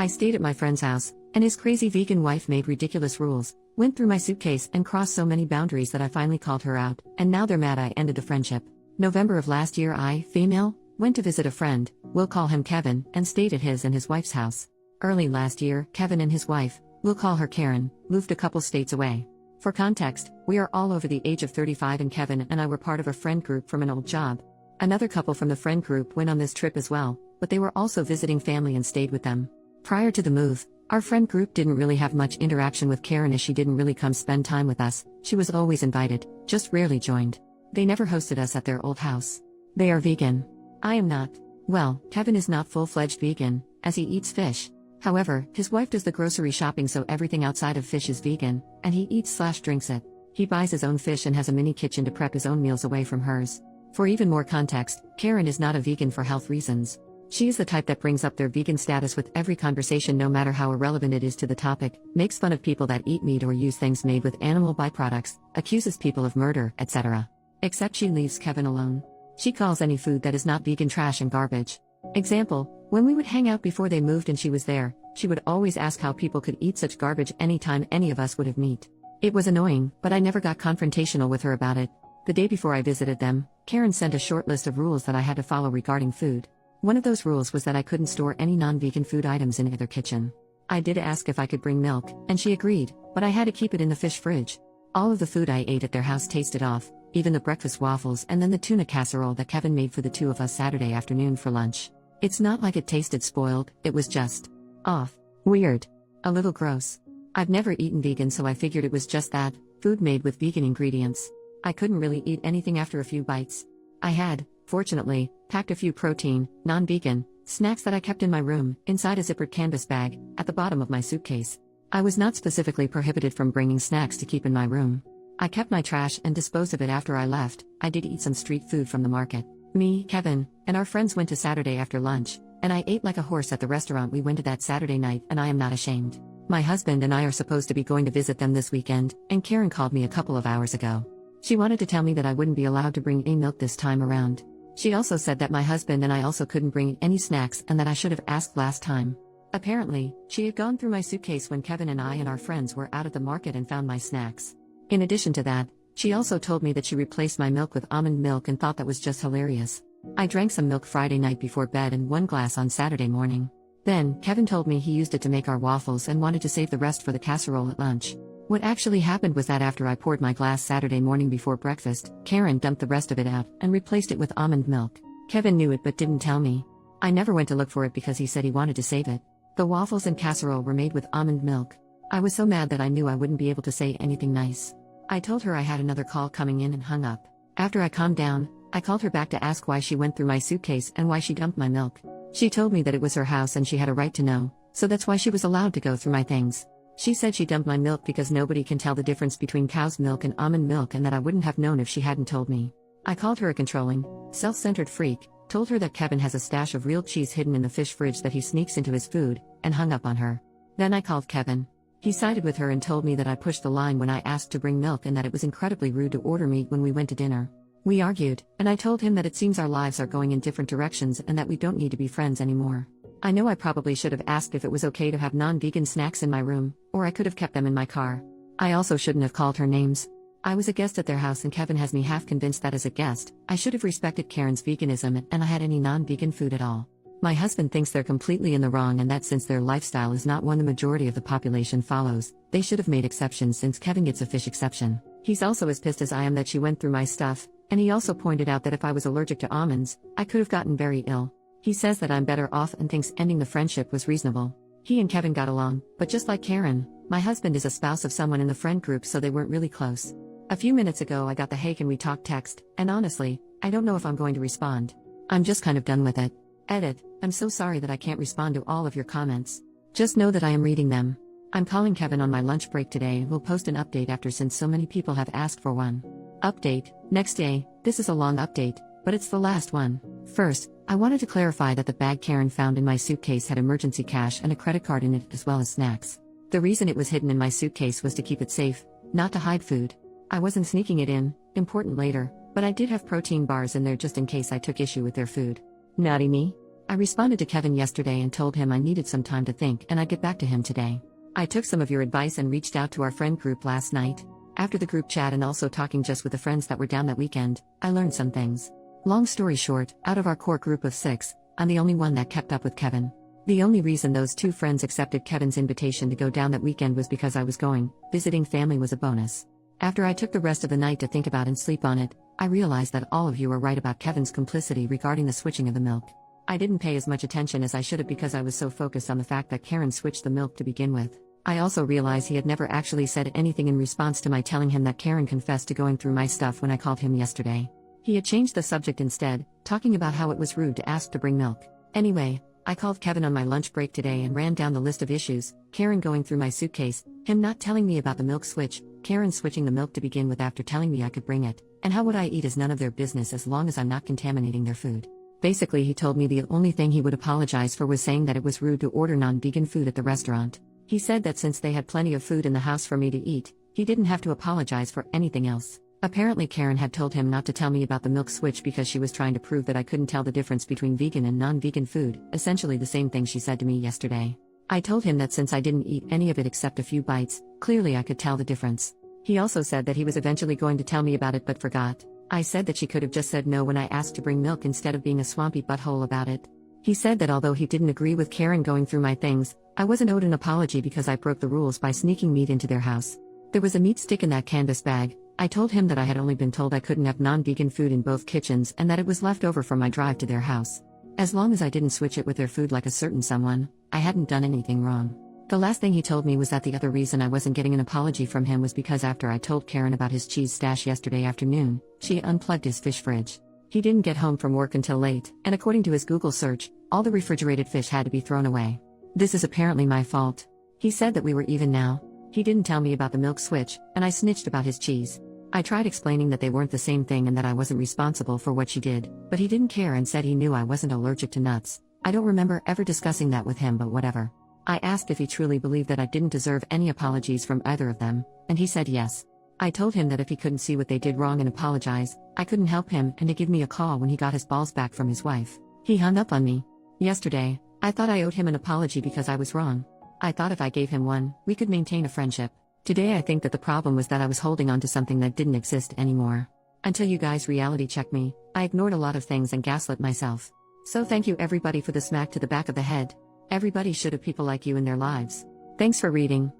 I stayed at my friend's house, and his crazy vegan wife made ridiculous rules, went through my suitcase and crossed so many boundaries that I finally called her out, and now they're mad I ended the friendship. November of last year I, female, went to visit a friend, we'll call him Kevin, and stayed at his and his wife's house. Early last year, Kevin and his wife, we'll call her Karen, moved a couple states away. For context, we are all over the age of 35 and Kevin and I were part of a friend group from an old job. Another couple from the friend group went on this trip as well, but they were also visiting family and stayed with them. Prior to the move, our friend group didn't really have much interaction with Karen as she didn't really come spend time with us, she was always invited, just rarely joined. They never hosted us at their old house. They are vegan. I am not. Well, Kevin is not full-fledged vegan, as he eats fish. However, his wife does the grocery shopping so everything outside of fish is vegan, and he eats/drinks it. He buys his own fish and has a mini kitchen to prep his own meals away from hers. For even more context, Karen is not a vegan for health reasons. She is the type that brings up their vegan status with every conversation no matter how irrelevant it is to the topic, makes fun of people that eat meat or use things made with animal byproducts, accuses people of murder, etc. Except she leaves Kevin alone. She calls any food that is not vegan trash and garbage. Example, when we would hang out before they moved and she was there, she would always ask how people could eat such garbage anytime any of us would have meat. It was annoying, but I never got confrontational with her about it. The day before I visited them, Karen sent a short list of rules that I had to follow regarding food. One of those rules was that I couldn't store any non-vegan food items in either kitchen. I did ask if I could bring milk, and she agreed, but I had to keep it in the fish fridge. All of the food I ate at their house tasted off, even the breakfast waffles and then the tuna casserole that Kevin made for the two of us Saturday afternoon for lunch. It's not like it tasted spoiled, it was just off. Weird. A little gross. I've never eaten vegan so I figured it was just that, food made with vegan ingredients. I couldn't really eat anything after a few bites. I had, fortunately, packed a few protein, non-vegan, snacks that I kept in my room, inside a zippered canvas bag, at the bottom of my suitcase. I was not specifically prohibited from bringing snacks to keep in my room. I kept my trash and disposed of it after I left. I did eat some street food from the market. Me, Kevin, and our friends went to Saturday after lunch, and I ate like a horse at the restaurant we went to that Saturday night and I am not ashamed. My husband and I are supposed to be going to visit them this weekend, and Karen called me a couple of hours ago. She wanted to tell me that I wouldn't be allowed to bring any milk this time around. She also said that my husband and I also couldn't bring any snacks and that I should have asked last time. Apparently, she had gone through my suitcase when Kevin and I and our friends were out at the market and found my snacks. In addition to that, she also told me that she replaced my milk with almond milk and thought that was just hilarious. I drank some milk Friday night before bed and 1 glass on Saturday morning. Then, Kevin told me he used it to make our waffles and wanted to save the rest for the casserole at lunch. What actually happened was that after I poured my glass Saturday morning before breakfast, Karen dumped the rest of it out and replaced it with almond milk. Kevin knew it but didn't tell me. I never went to look for it because he said he wanted to save it. The waffles and casserole were made with almond milk. I was so mad that I knew I wouldn't be able to say anything nice. I told her I had another call coming in and hung up. After I calmed down, I called her back to ask why she went through my suitcase and why she dumped my milk. She told me that it was her house and she had a right to know, so that's why she was allowed to go through my things. She said she dumped my milk because nobody can tell the difference between cow's milk and almond milk and that I wouldn't have known if she hadn't told me. I called her a controlling, self-centered freak, told her that Kevin has a stash of real cheese hidden in the fish fridge that he sneaks into his food, and hung up on her. Then I called Kevin. He sided with her and told me that I pushed the line when I asked to bring milk and that it was incredibly rude to order meat when we went to dinner. We argued, and I told him that it seems our lives are going in different directions and that we don't need to be friends anymore. I know I probably should have asked if it was okay to have non-vegan snacks in my room, or I could have kept them in my car. I also shouldn't have called her names. I was a guest at their house and Kevin has me half convinced that as a guest, I should have respected Karen's veganism and I had any non-vegan food at all. My husband thinks they're completely in the wrong and that since their lifestyle is not one the majority of the population follows, they should have made exceptions since Kevin gets a fish exception. He's also as pissed as I am that she went through my stuff, and he also pointed out that if I was allergic to almonds, I could have gotten very ill. He says that I'm better off and thinks ending the friendship was reasonable. He and Kevin got along, but just like Karen, my husband is a spouse of someone in the friend group so they weren't really close. A few minutes ago I got the "hey can we talk" text, and honestly, I don't know if I'm going to respond. I'm just kind of done with it. Edit, I'm so sorry that I can't respond to all of your comments. Just know that I am reading them. I'm calling Kevin on my lunch break today and will post an update after since so many people have asked for one. Update, next day. This is a long update, but it's the last one. First, I wanted to clarify that the bag Karen found in my suitcase had emergency cash and a credit card in it as well as snacks. The reason it was hidden in my suitcase was to keep it safe, not to hide food. I wasn't sneaking it in, important later, but I did have protein bars in there just in case I took issue with their food. Naughty me. I responded to Kevin yesterday and told him I needed some time to think and I'd get back to him today. I took some of your advice and reached out to our friend group last night. After the group chat and also talking just with the friends that were down that weekend, I learned some things. Long story short, out of our core group of 6, I'm the only one that kept up with Kevin. The only reason those 2 friends accepted Kevin's invitation to go down that weekend was because I was going. Visiting family was a bonus. After I took the rest of the night to think about and sleep on it, I realized that all of you were right about Kevin's complicity regarding the switching of the milk. I didn't pay as much attention as I should have because I was so focused on the fact that Karen switched the milk to begin with. I also realized he had never actually said anything in response to my telling him that Karen confessed to going through my stuff when I called him yesterday. He had changed the subject instead, talking about how it was rude to ask to bring milk. Anyway, I called Kevin on my lunch break today and ran down the list of issues: Karen going through my suitcase, him not telling me about the milk switch, Karen switching the milk to begin with after telling me I could bring it, and how what I eat is none of their business as long as I'm not contaminating their food. Basically, he told me the only thing he would apologize for was saying that it was rude to order non-vegan food at the restaurant. He said that since they had plenty of food in the house for me to eat, he didn't have to apologize for anything else. Apparently Karen had told him not to tell me about the milk switch because she was trying to prove that I couldn't tell the difference between vegan and non-vegan food, essentially the same thing she said to me yesterday. I told him that since I didn't eat any of it except a few bites, clearly I could tell the difference. He also said that he was eventually going to tell me about it but forgot. I said that she could have just said no when I asked to bring milk instead of being a swampy butthole about it. He said that although he didn't agree with Karen going through my things, I wasn't owed an apology because I broke the rules by sneaking meat into their house. There was a meat stick in that canvas bag. I told him that I had only been told I couldn't have non-vegan food in both kitchens and that it was left over from my drive to their house. As long as I didn't switch it with their food like a certain someone, I hadn't done anything wrong. The last thing he told me was that the other reason I wasn't getting an apology from him was because after I told Karen about his cheese stash yesterday afternoon, she unplugged his fish fridge. He didn't get home from work until late, and according to his Google search, all the refrigerated fish had to be thrown away. This is apparently my fault. He said that we were even now. He didn't tell me about the milk switch, and I snitched about his cheese. I tried explaining that they weren't the same thing and that I wasn't responsible for what she did, but he didn't care and said he knew I wasn't allergic to nuts. I don't remember ever discussing that with him, but whatever. I asked if he truly believed that I didn't deserve any apologies from either of them, and he said yes. I told him that if he couldn't see what they did wrong and apologize, I couldn't help him and to give me a call when he got his balls back from his wife. He hung up on me. Yesterday, I thought I owed him an apology because I was wrong. I thought if I gave him one, we could maintain a friendship. Today I think that the problem was that I was holding on to something that didn't exist anymore. Until you guys reality checked me, I ignored a lot of things and gaslit myself. So thank you everybody for the smack to the back of the head. Everybody should have people like you in their lives. Thanks for reading.